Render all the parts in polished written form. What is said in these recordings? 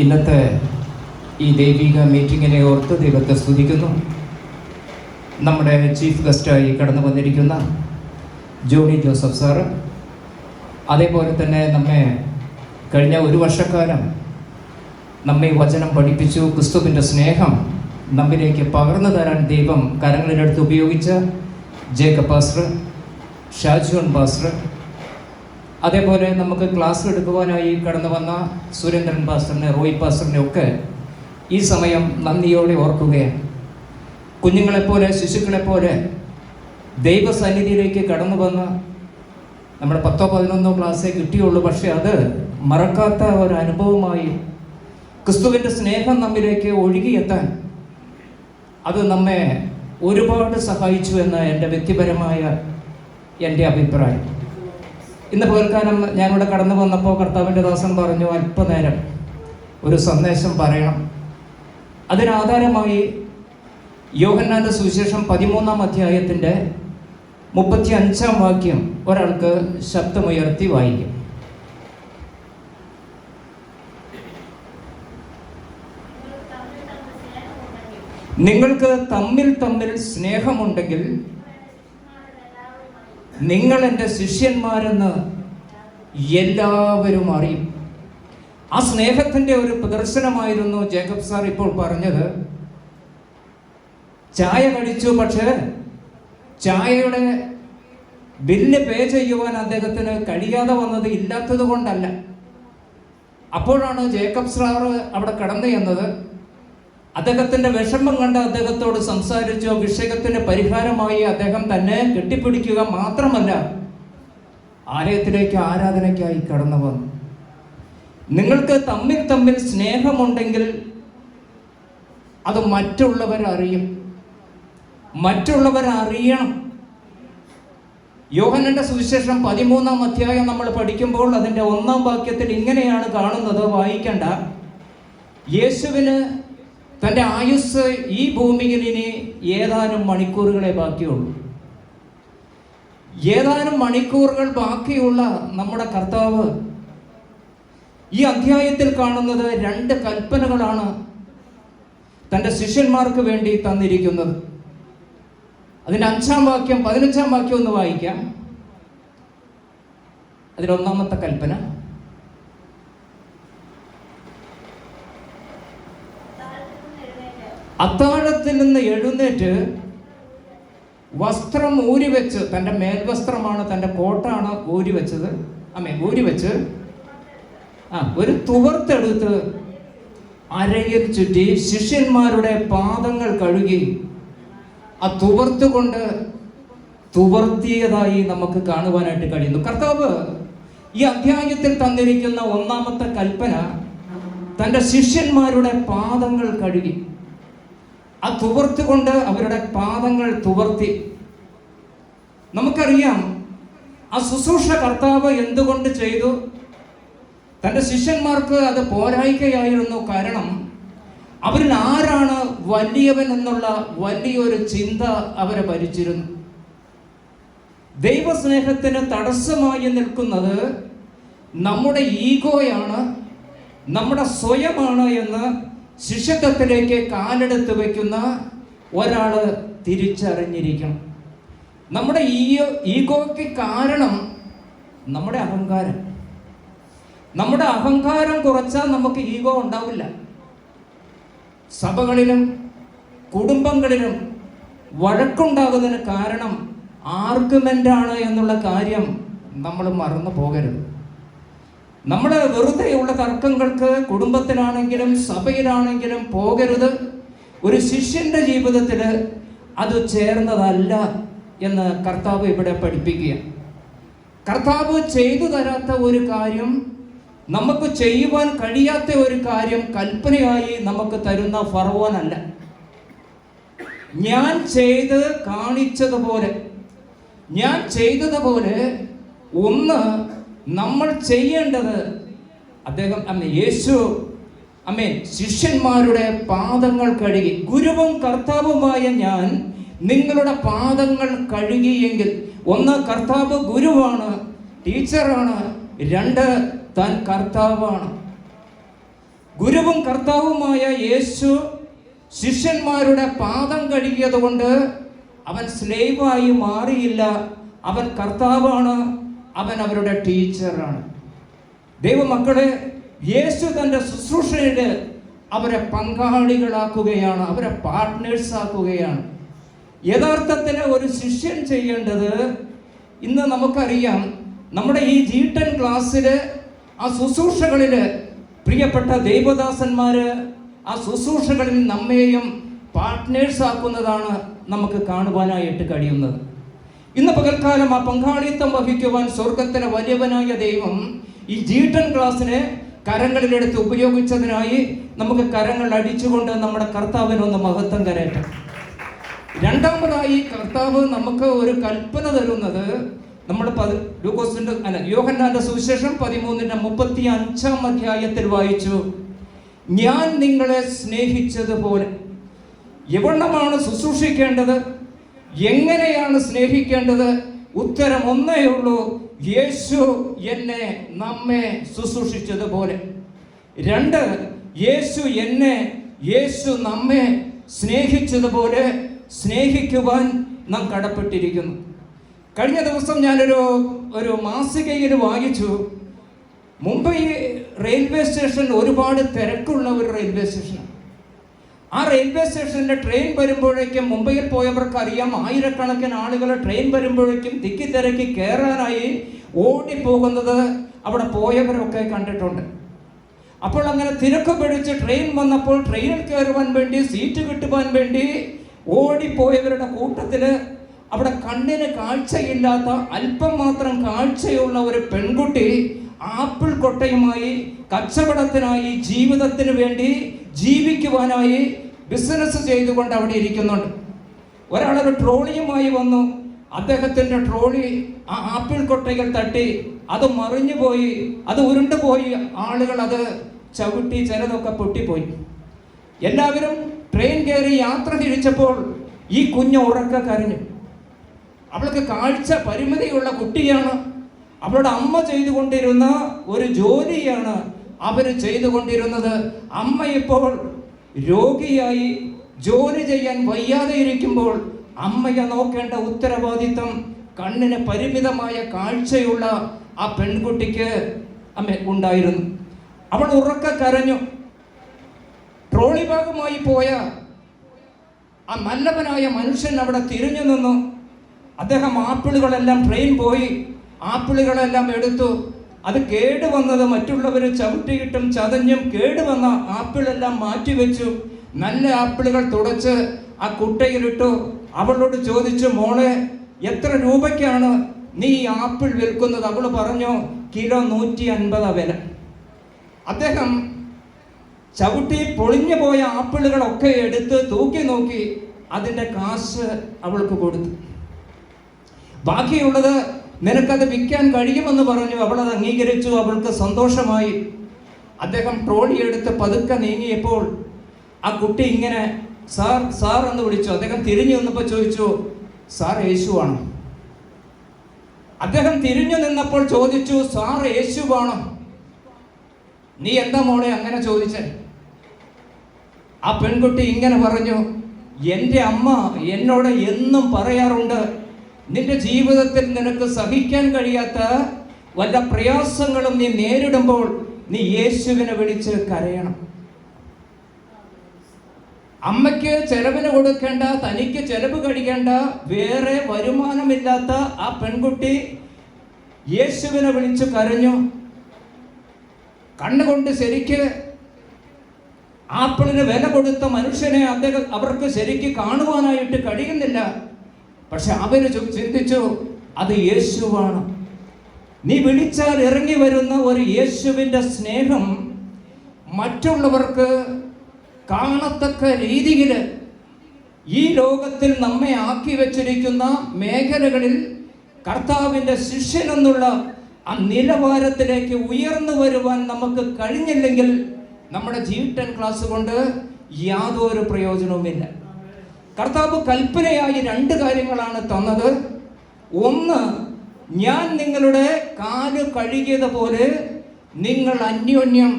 ഇന്നത്തെ ഈ ദൈവിക മീറ്റിങ്ങിനെ ഓർത്ത് ദൈവത്തെ സ്തുതിക്കുന്നു. നമ്മുടെ ചീഫ് ഗസ്റ്റായി കടന്നു വന്നിരിക്കുന്ന ജോണി ജോസഫ് സാറ്, അതേപോലെ തന്നെ നമ്മെ കഴിഞ്ഞ ഒരു വർഷക്കാലം നമ്മെ വചനം പഠിപ്പിച്ചു, ക്രിസ്തുവിൻ്റെ സ്നേഹം നമ്മിലേക്ക് പകർന്നു തരാൻ ദൈവം കരങ്ങളിലെടുത്ത് ഉപയോഗിച്ച ജേക്കബ് പാസ്റ്റർ, ഷാജോൺ പാസ്റ്റർ, അതേപോലെ നമുക്ക് ക്ലാസ് എടുക്കുവാനായി കടന്നു വന്ന സുരേന്ദ്രൻ പാസ്റ്ററിനെ, റോയ് പാസ്റ്ററിനെ ഒക്കെ ഈ സമയം നന്ദിയോടെ ഓർക്കുകയാണ്. കുഞ്ഞുങ്ങളെപ്പോലെ, ശിശുക്കളെപ്പോലെ ദൈവസന്നിധിയിലേക്ക് കടന്നു വന്ന് നമ്മുടെ 10-11 ക്ലാസ്സേ കിട്ടിയുള്ളൂ, പക്ഷെ അത് മറക്കാത്ത ഒരു അനുഭവമായി ക്രിസ്തുവിൻ്റെ സ്നേഹം നമ്മിലേക്ക് ഒഴുകിയെത്താൻ അത് നമ്മെ ഒരുപാട് സഹായിച്ചു എന്ന എൻ്റെ വ്യക്തിപരമായ എൻ്റെ അഭിപ്രായം. ഇന്ന് പകൽക്കാലം ഞാനിവിടെ കടന്നു വന്നപ്പോൾ കർത്താവിൻ്റെ ദാസൻ പറഞ്ഞു, അല്പനേരം ഒരു സന്ദേശം പറയണം. അതിനാധാരമായി യോഹന്നാൻ്റെ സുവിശേഷം 13-ാം അധ്യായത്തിൻ്റെ 35-ാം വാക്യം ഒരാൾക്ക് ശബ്ദമുയർത്തി വായിക്കും. നിങ്ങൾക്ക് തമ്മിൽ തമ്മിൽ സ്നേഹമുണ്ടെങ്കിൽ നിങ്ങൾ എൻ്റെ ശിഷ്യന്മാരെന്ന് എല്ലാവരും അറിയും. ആ സ്നേഹത്തിൻ്റെ ഒരു പ്രദർശനമായിരുന്നു ജേക്കബ് സാർ ഇപ്പോൾ പറഞ്ഞത്. ചായ കഴിച്ചു, പക്ഷേ ചായയുടെ ബില്ല് പേ ചെയ്യുവാൻ അദ്ദേഹത്തിന് കഴിയാതെ വന്നത് ഇല്ലാത്തത് കൊണ്ടല്ല. അപ്പോഴാണ് ജേക്കബ് സാർ അവിടെ കടന്നു ചെന്നത്. അദ്ദേഹത്തിൻ്റെ വിഷമം കണ്ട് അദ്ദേഹത്തോട് സംസാരിച്ചു. വിഷയത്തിന് പരിഹാരമായി അദ്ദേഹം തന്നെ കെട്ടിപ്പിടിക്കുക മാത്രമല്ല, ആലയത്തിലേക്ക് ആരാധനയ്ക്കായി കടന്നു വന്നു. നിങ്ങൾക്ക് തമ്മിൽ തമ്മിൽ സ്നേഹമുണ്ടെങ്കിൽ അത് മറ്റുള്ളവരറിയും, മറ്റുള്ളവരറിയണം. യോഹന്നാന്റെ സുവിശേഷം 13-ാം അധ്യായം നമ്മൾ പഠിക്കുമ്പോൾ അതിൻ്റെ 1-ാം വാക്യത്തിൽ ഇങ്ങനെയാണ് കാണുന്നത്, വായിക്കണ്ട. യേശുവിന് തൻ്റെ ആയുസ് ഈ ഭൂമിയിൽ ഇനി ഏതാനും മണിക്കൂറുകളെ ബാക്കിയുള്ളൂ. ഏതാനും മണിക്കൂറുകൾ ബാക്കിയുള്ള നമ്മുടെ കർത്താവ് ഈ അധ്യായത്തിൽ കാണുന്നത് 2 കൽപ്പനകളാണ് തൻ്റെ ശിഷ്യന്മാർക്ക് വേണ്ടി തന്നിരിക്കുന്നത്. അതിൻ്റെ 5-ാം വാക്യം 15-ാം വാക്യം ഒന്ന് വായിക്കാം. അതിൽ 1-ാമത്തെ കൽപ്പന, അത്താഴത്തിൽ നിന്ന് എഴുന്നേറ്റ് വസ്ത്രം ഊരിവെച്ച്, തൻ്റെ മേൽവസ്ത്രമാണ്, തൻ്റെ കോട്ടാണ് ഊരിവെച്ചത്, ഊരിവെച്ച് ഒരു തുവർത്ത് അരയിൽ ചുറ്റി ശിഷ്യന്മാരുടെ പാദങ്ങൾ കഴുകി ആ തുവർത്ത് കൊണ്ട് തുവർത്തിയതായി നമുക്ക് കാണുവാനായിട്ട് കഴിയുന്നു. കർത്താവ് ഈ അധ്യായത്തിൽ തന്നിരിക്കുന്ന 1-ാമത്തെ കൽപ്പന തൻ്റെ ശിഷ്യന്മാരുടെ പാദങ്ങൾ കഴുകി, ആ തുവർത്ത് കൊണ്ട് അവരുടെ പാദങ്ങൾ തുവർത്തി. നമുക്കറിയാം ആ ശുശ്രൂഷ കർത്താവ് എന്തുകൊണ്ട് ചെയ്തു. തൻ്റെ ശിഷ്യന്മാർക്ക് അത് പോരായ്കയായിരുന്നു. കാരണം അവരിൽ ആരാണ് വലിയവൻ എന്നുള്ള വലിയൊരു ചിന്ത അവരെ ഭരിച്ചിരുന്നു. ദൈവസ്നേഹത്തിന് തടസ്സമായി നിൽക്കുന്നത് നമ്മുടെ ഈഗോയാണ്, നമ്മുടെ സ്വയമാണ് എന്ന് ശിഷ്യത്വത്തിലേക്ക് കാലെടുത്ത് വയ്ക്കുന്ന ഒരാൾ തിരിച്ചറിഞ്ഞിരിക്കണം. നമ്മുടെ ഈഗോയ്ക്ക് കാരണം നമ്മുടെ അഹങ്കാരം. നമ്മുടെ അഹങ്കാരം കുറച്ചാൽ നമുക്ക് ഈഗോ ഉണ്ടാവില്ല. സഭകളിലും കുടുംബങ്ങളിലും വഴക്കുണ്ടാകുന്നതിന് കാരണം ആർഗ്യുമെൻ്റാണ് എന്നുള്ള കാര്യം നമ്മൾ മറന്നു പോകരുത്. നമ്മുടെ വെറുതെയുള്ള തർക്കങ്ങൾക്ക് കുടുംബത്തിലാണെങ്കിലും സഭയിലാണെങ്കിലും പോകരുത്. ഒരു ശിഷ്യന്റെ ജീവിതത്തിൽ അത് ചേർന്നതല്ല എന്ന് കർത്താവ് ഇവിടെ പഠിപ്പിക്കുക. കർത്താവ് ചെയ്തു തരാത്ത ഒരു കാര്യം, നമുക്ക് ചെയ്യുവാൻ കഴിയാത്ത ഒരു കാര്യം കൽപ്പനയായി നമുക്ക് തരുന്ന ഫറവോനല്ല. ഞാൻ ചെയ്ത് കാണിച്ചതുപോലെ, ഞാൻ ചെയ്തതുപോലെ ഒന്ന് നമ്മൾ ചെയ്യേണ്ടത്, യേശു ശിഷ്യന്മാരുടെ പാദങ്ങൾ കഴുകി. ഗുരുവും കർത്താവുമായ ഞാൻ നിങ്ങളുടെ പാദങ്ങൾ കഴുകിയെങ്കിൽ, ഒന്ന് കർത്താവ് ഗുരുവാണ്, ടീച്ചറാണ്. 2 താൻ കർത്താവാണ്. ഗുരുവും കർത്താവുമായ യേശു ശിഷ്യന്മാരുടെ പാദം കഴുകിയത് കൊണ്ട് അവൻ സ്ലേവായി മാറിയില്ല. അവൻ കർത്താവാണ്, അവൻ അവരുടെ ടീച്ചറാണ്. ദൈവമക്കളെ, യേശു തൻ്റെ ശുശ്രൂഷയിൽ അവരെ പങ്കാളികളാക്കുകയാണ്, അവരെ പാർട്ട്നേഴ്സ് ആക്കുകയാണ്. യഥാർത്ഥത്തിൽ ഒരു ശിഷ്യൻ ചെയ്യേണ്ടത്, ഇന്ന് നമുക്കറിയാം, നമ്മുടെ ഈ G10 ക്ലാസ്സിൽ ആ ശുശ്രൂഷകളിൽ പ്രിയപ്പെട്ട ദൈവദാസന്മാർ ആ ശുശ്രൂഷകളിൽ നമ്മെയും പാർട്ട്നേഴ്സ് ആക്കുന്നതാണ് നമുക്ക് കാണുവാനായിട്ട് കഴിയുന്നത്. ഇന്ന് പകൽക്കാലം ആ പങ്കാളിത്തം വഹിക്കുവാൻ സ്വർഗത്തിലെ വലിയവനായ ദൈവം ഈ G10 ക്ലാസ്സിനെ കരങ്ങളിലെടുത്ത് ഉപയോഗിച്ചതിനായി നമുക്ക് കരങ്ങൾ അടിച്ചുകൊണ്ട് നമ്മുടെ കർത്താവിനൊന്ന് മഹത്വം കരയട്ടെ. രണ്ടാമതായി കർത്താവ് നമുക്ക് ഒരു കൽപ്പന തരുന്നത്, നമ്മൾ യോഹന്നാന്റെ സുവിശേഷം 13:35 അധ്യായത്തിൽ വായിച്ചു, ഞാൻ നിങ്ങളെ സ്നേഹിച്ചതുപോലെ. എവണ്ണമാണ് ശുശ്രൂഷിക്കേണ്ടത്? എങ്ങനെയാണ് സ്നേഹിക്കേണ്ടത്? ഉത്തരം ഒന്നേ ഉള്ളൂ, യേശു എന്നെ നമ്മെ ശുശ്രൂഷിച്ചതുപോലെ. 2, യേശു നമ്മെ സ്നേഹിച്ചതുപോലെ സ്നേഹിക്കുവാൻ നാം കടപ്പെട്ടിരിക്കുന്നു. കഴിഞ്ഞ ദിവസം ഞാനൊരു മാസികയിൽ വായിച്ചു, മുംബൈ റെയിൽവേ സ്റ്റേഷൻ ഒരുപാട് തിരക്കുള്ള ഒരു റെയിൽവേ സ്റ്റേഷനാണ്. ആ റെയിൽവേ സ്റ്റേഷനിലെ ട്രെയിൻ വരുമ്പോഴേക്കും, മുംബൈയിൽ പോയവർക്ക് അറിയാം, ആയിരക്കണക്കിന് ആളുകൾ ട്രെയിൻ വരുമ്പോഴേക്കും തിക്കി തിരക്കി കയറാനായി ഓടിപ്പോകുന്നത് അവിടെ പോയവരൊക്കെ കണ്ടിട്ടുണ്ട്. അപ്പോൾ അങ്ങനെ തിരക്ക് പിടിച്ച് ട്രെയിൻ വന്നപ്പോൾ ട്രെയിനിൽ കയറുവാൻ വേണ്ടി, സീറ്റ് കിട്ടുവാൻ വേണ്ടി ഓടിപ്പോയവരുടെ കൂട്ടത്തിൽ അവിടെ കണ്ണിന് കാഴ്ചയില്ലാത്ത, അല്പം മാത്രം കാഴ്ചയുള്ള ഒരു പെൺകുട്ടി ആപ്പിൾ കൊട്ടയുമായി കച്ചവടത്തിനായി, ജീവിതത്തിന് വേണ്ടി ജീവിക്കുവാനായി ബിസിനസ് ചെയ്തുകൊണ്ട് അവിടെ ഇരിക്കുന്നുണ്ട്. ഒരാളൊരു ട്രോളിയുമായി വന്നു. അദ്ദേഹത്തിൻ്റെ ട്രോളി ആ ആപ്പിൾ കൊട്ടകൾ തട്ടി, അത് മറിഞ്ഞുപോയി, അത് ഉരുണ്ടുപോയി, ആളുകൾ അത് ചവിട്ടി, ചിലതൊക്കെ പൊട്ടിപ്പോയി. എല്ലാവരും ട്രെയിൻ കയറി യാത്ര തിരിച്ചപ്പോൾ ഈ കുഞ്ഞ് ഉറക്കെ കരഞ്ഞു. അവൾക്ക് കാഴ്ച പരിമിതിയുള്ള കുട്ടിയാണ്. അവളുടെ അമ്മ ചെയ്തുകൊണ്ടിരുന്ന ഒരു ജോലിയാണ് അവർ ചെയ്തുകൊണ്ടിരുന്നത്. അമ്മ ഇപ്പോൾ രോഗിയായി ജോലി ചെയ്യാൻ വയ്യാതെ ഇരിക്കുമ്പോൾ അമ്മയെ നോക്കേണ്ട ഉത്തരവാദിത്തം കണ്ണിന് പരിമിതമായ കാഴ്ചയുള്ള ആ പെൺകുട്ടിക്ക് ഉണ്ടായിരുന്നു. അവൾ ഉറക്കെ കരഞ്ഞു. ട്രോളി ഭാഗമായി പോയ ആ നല്ലവനായ മനുഷ്യൻ അവിടെ തിരിഞ്ഞു നിന്നു. അദ്ദേഹം ആപ്പിളുകളെല്ലാം, ട്രെയിൻ പോയി, ആപ്പിളുകളെല്ലാം എടുത്തു. അത് കേടുവന്നത് മറ്റുള്ളവർ ചവിട്ടിയിട്ടും ചതഞ്ഞും കേടുവന്ന ആപ്പിളെല്ലാം മാറ്റിവെച്ചു. നല്ല ആപ്പിളുകൾ തുടച്ച് ആ കുട്ടയിലിട്ടു. അവളോട് ചോദിച്ചു, മോളെ, എത്ര രൂപയ്ക്കാണ് നീ ഈ ആപ്പിൾ വിൽക്കുന്നത്? അവൾ പറഞ്ഞു, കിലോ 150 വില. അദ്ദേഹം ചവിട്ടി പൊളിഞ്ഞു പോയ ആപ്പിളുകളൊക്കെ എടുത്ത് തൂക്കി നോക്കി അതിൻ്റെ കാശ് അവൾക്ക് കൊടുത്തു. ബാക്കിയുള്ളത് നിനക്കത് വിൽക്കാൻ കഴിയുമെന്ന് പറഞ്ഞു. അവളത് അംഗീകരിച്ചു. അവൾക്ക് സന്തോഷമായി. അദ്ദേഹം ട്രോളി എടുത്ത് പതുക്കെ നീങ്ങിയപ്പോൾ ആ കുട്ടി ഇങ്ങനെ സാർ സാർ എന്ന് വിളിച്ചു. അദ്ദേഹം തിരിഞ്ഞു നിന്നപ്പോൾ ചോദിച്ചു, സാർ യേശുവാണോ? അദ്ദേഹം തിരിഞ്ഞു നിന്നപ്പോൾ ചോദിച്ചു, സാർ യേശുവാണോ? നീ എന്താ മോളെ അങ്ങനെ ചോദിച്ചേ? ആ പെൺകുട്ടി ഇങ്ങനെ പറഞ്ഞു, എൻ്റെ അമ്മ എന്നോട് എന്നും പറയാറുണ്ട്, നിന്റെ ജീവിതത്തിൽ നിനക്ക് സഹിക്കാൻ കഴിയാത്ത വല്ല പ്രയാസങ്ങളും നീ നേരിടുമ്പോൾ നീ യേശുവിനെ വിളിച്ച് കരയണം. അമ്മയ്ക്ക് ചെലവിന് കൊടുക്കേണ്ട, തനിക്ക് ചെലവ് കഴിക്കേണ്ട, വേറെ വരുമാനമില്ലാത്ത ആ പെൺകുട്ടി യേശുവിനെ വിളിച്ച് കരഞ്ഞു. കണ്ണുകൊണ്ട് ശരിക്ക് ആപ്പിളിന് വില കൊടുത്ത മനുഷ്യനെ അവർക്ക് ശരിക്ക് കാണുവാനായിട്ട് കഴിയുന്നില്ല. പക്ഷെ അവര് ചിന്തിച്ചു, അത് യേശുവാണ്. നീ വിളിച്ചാൽ ഇറങ്ങി വരുന്ന ഒരു യേശുവിൻ്റെ സ്നേഹം മറ്റുള്ളവർക്ക് കാണത്തക്ക രീതിയിൽ ഈ ലോകത്തിൽ നമ്മെ ആക്കി വെച്ചിരിക്കുന്ന മേഖലകളിൽ കർത്താവിൻ്റെ ശിഷ്യനെന്നുള്ള ആ നിലവാരത്തിലേക്ക് ഉയർന്നു വരുവാൻ നമുക്ക് കഴിഞ്ഞില്ലെങ്കിൽ നമ്മുടെ G10 ക്ലാസ് കൊണ്ട് യാതൊരു പ്രയോജനവുമില്ല. കർത്താവ് കൽപ്പനയായി 2 കാര്യങ്ങളാണ് തന്നത്. ഒന്ന്, ഞാൻ നിങ്ങളുടെ കാല് കഴുകിയതുപോലെ നിങ്ങൾ അന്യോന്യം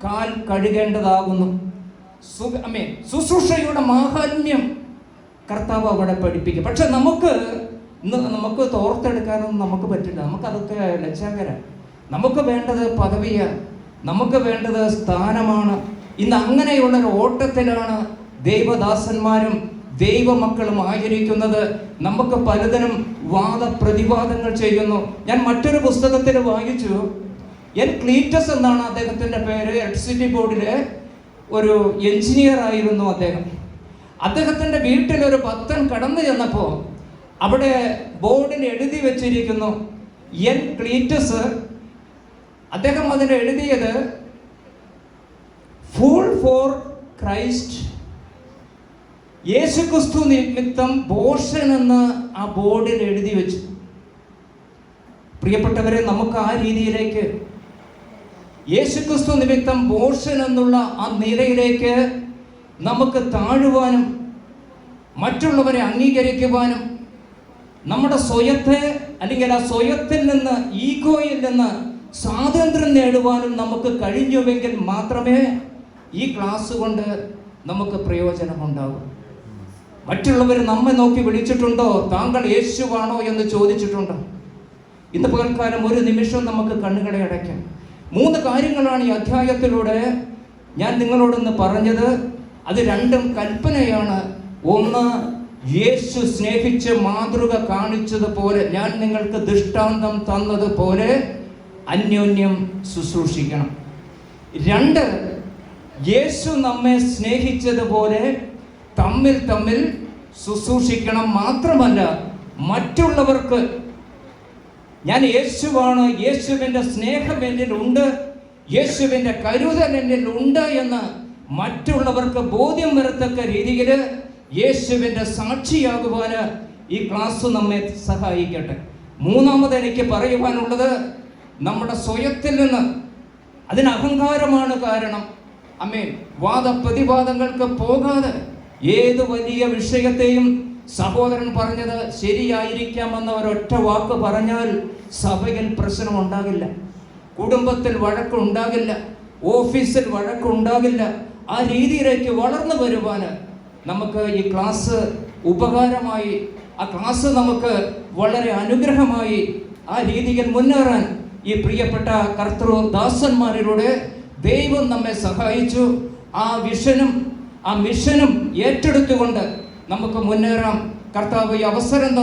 കാൽ കഴുകേണ്ടതാകുന്നു. ശുശ്രൂഷയുടെ മാഹാത്മ്യം കർത്താവ് അവിടെ പഠിപ്പിക്കും. പക്ഷെ നമുക്ക് തോർത്തെടുക്കാനൊന്നും നമുക്ക് പറ്റില്ല. നമുക്കതൊക്കെ ലജ്ജാകരം. നമുക്ക് വേണ്ടത് പദവിയാണ്, നമുക്ക് വേണ്ടത് സ്ഥാനമാണ്. ഇന്ന് അങ്ങനെയുള്ളൊരു ഓട്ടത്തിലാണ് ദൈവദാസന്മാരും ദൈവമക്കളും ആയിരിക്കുന്നത്. നമുക്ക് പലതിനും വാദപ്രതിവാദങ്ങൾ ചെയ്യുന്നു. ഞാൻ മറ്റൊരു പുസ്തകത്തിൽ വായിച്ചു, എൻ ക്ലീറ്റസ് എന്നാണ് അദ്ദേഹത്തിൻ്റെ പേര്. ഇലക്ട്രിസിറ്റി ബോർഡിലെ ഒരു എഞ്ചിനീയർ ആയിരുന്നു അദ്ദേഹം. അദ്ദേഹത്തിൻ്റെ വീട്ടിലൊരു ഭക്തൻ കടന്നു ചെന്നപ്പോൾ അവിടെ ബോർഡിൽ എഴുതി വെച്ചിരിക്കുന്നു എൻ ക്ലീറ്റസ്. അദ്ദേഹം അതിൽ എഴുതിയത് ഫൂൾ ഫോർ ക്രൈസ്റ്റ്, യേശുക്രിസ്തു നിമിത്തം ഭോഷൻ എന്ന് ആ ബോർഡിൽ എഴുതി വെച്ചു. പ്രിയപ്പെട്ടവരെ, നമുക്ക് ആ രീതിയിലേക്ക്, യേശുക്രിസ്തു നിമിത്തം ഭോഷൻ എന്നുള്ള ആ നിലയിലേക്ക് നമുക്ക് താഴുവാനും മറ്റുള്ളവരെ അംഗീകരിക്കുവാനും നമ്മുടെ സ്വയത്തെ അല്ലെങ്കിൽ ആ സ്വയത്തിൽ നിന്ന്, ഈഗോയിൽ നിന്ന് സ്വാതന്ത്ര്യം നേടുവാനും നമുക്ക് കഴിഞ്ഞുവെങ്കിൽ മാത്രമേ ഈ ക്ലാസ് കൊണ്ട് നമുക്ക് പ്രയോജനമുണ്ടാകും. മറ്റുള്ളവർ നമ്മെ നോക്കി വിളിച്ചിട്ടുണ്ടോ, താങ്കൾ യേശുവാണോ എന്ന് ചോദിച്ചിട്ടുണ്ടോ? ഇന്ന് പകൽക്കാലം ഒരു നിമിഷം നമുക്ക് കണ്ണുകളെ അടയ്ക്കാം. 3 കാര്യങ്ങളാണ് ഈ അധ്യായത്തിലൂടെ ഞാൻ നിങ്ങളോടൊന്ന് പറഞ്ഞത്. അത് രണ്ടും കൽപ്പനയാണ്. ഒന്ന്, യേശു സ്നേഹിച്ച് മാതൃക കാണിച്ചതുപോലെ, ഞാൻ നിങ്ങൾക്ക് ദൃഷ്ടാന്തം തന്നതുപോലെ അന്യോന്യം ശുശ്രൂഷിക്കണം. 2, യേശു നമ്മെ സ്നേഹിച്ചതുപോലെ തമ്മിൽ ശുശ്രൂഷിക്കണം. മാത്രമല്ല, മറ്റുള്ളവർക്ക് ഞാൻ യേശുവാണ്, യേശുവിൻ്റെ സ്നേഹം എന്നിലുണ്ട്, യേശുവിൻ്റെ കരുതൽ എന്നിലുണ്ട് എന്ന് മറ്റുള്ളവർക്ക് ബോധ്യം വരത്തക്ക രീതിയിൽ യേശുവിൻ്റെ സാക്ഷിയാകുവാൻ ഈ ക്ലാസ് നമ്മെ സഹായിക്കട്ടെ. 3 എനിക്ക് പറയുവാനുള്ളത്, നമ്മുടെ സ്വയത്തിൽ നിന്ന്, അതിന് അഹങ്കാരമാണ് കാരണം. വാദപ്രതിവാദങ്ങൾക്ക് പോകാതെ ഏത് വലിയ വിഷയത്തെയും സഹോദരൻ പറഞ്ഞത് ശരിയായിരിക്കാമെന്ന ഒരൊറ്റ വാക്ക് പറഞ്ഞാൽ സഭയിൽ പ്രശ്നം ഉണ്ടാകില്ല, കുടുംബത്തിൽ വഴക്കുണ്ടാകില്ല, ഓഫീസിൽ വഴക്കുണ്ടാകില്ല. ആ രീതിയിലേക്ക് വളർന്നു വരുവാൻ നമുക്ക് ഈ ക്ലാസ് ഉപകാരമായി, ആ ക്ലാസ് നമുക്ക് വളരെ അനുഗ്രഹമായി, ആ രീതിയിൽ മുന്നേറാൻ ഈ പ്രിയപ്പെട്ട കർത്തൃദാസന്മാരിലൂടെ ദൈവം നമ്മെ സഹായിച്ചു. ആ മിഷനും ഏറ്റെടുത്തുകൊണ്ട് നമുക്ക് മുന്നേറാം. കർത്താവ് ഈ അവസരം